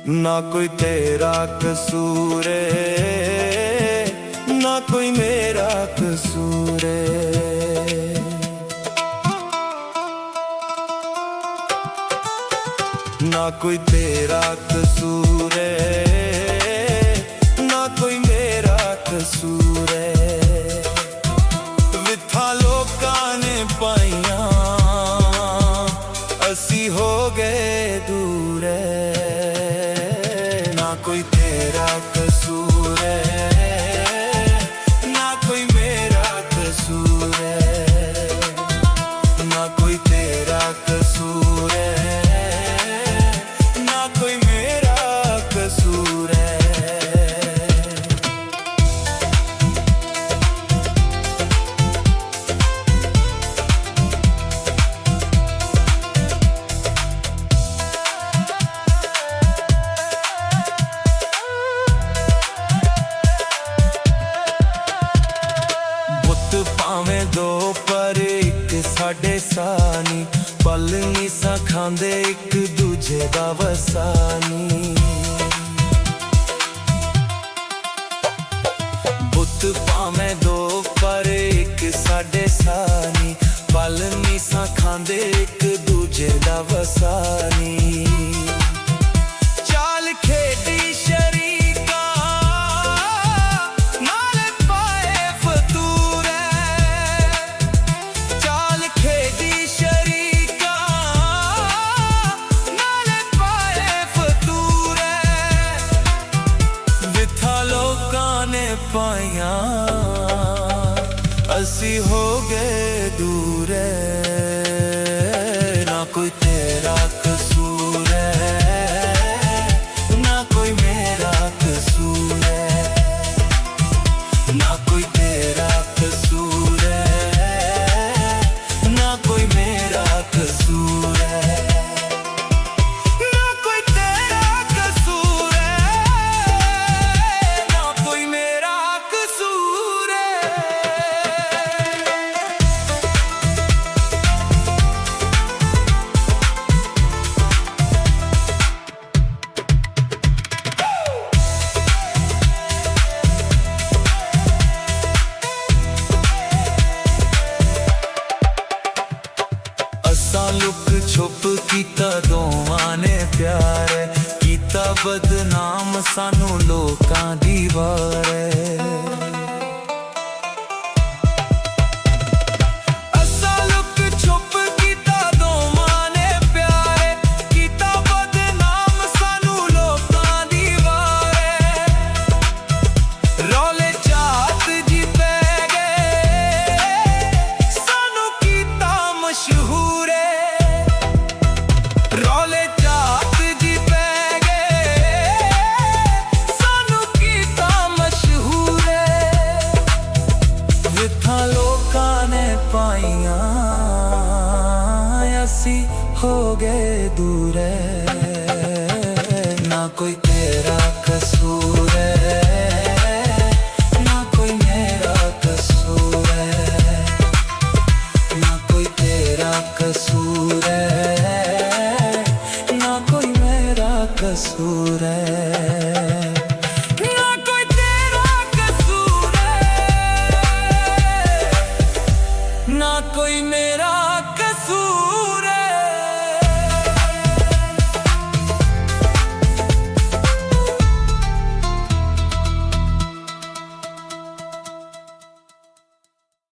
ना कोई तेरा कसूर है, ना कोई मेरा कसूर है। ना कोई तेरा कसूर है, ना कोई मेरा कसूर है। विथा लोकां ने पाइयां, असी हो गए दूर है। ना कोई तेरा कसूर है, ना कोई मेरा कसूर है। ना कोई तेरा कसूर है, ना कोई मेरा कसूर है। भावें दो पर एक साडे सानी, पल नी सा खांदे एक दूजे दा वसानी। बुत भावें दो पर एक साडे सानी, पल नी सा खांदे एक दूजे दा वसानी। चाल खेडी पाइयां, असी हो गए दूर है। ना कोई तेरा कसूर है, ना कोई मेरा कसूर है। ना कोई तेरा कसूर है, ना कोई मेरा कसूर है। लुक छुप कीता दोवां ने प्यार, कीता बदनाम सानू लोकां दी वार। असी हो गए दूर है। ना कोई तेरा कसूर है, ना कोई मेरा कसूर है। ना कोई तेरा कसूर है, ना कोई मेरा कसूर है। ना कोई तेरा कसूर है, ना कोई मेरा कसूर।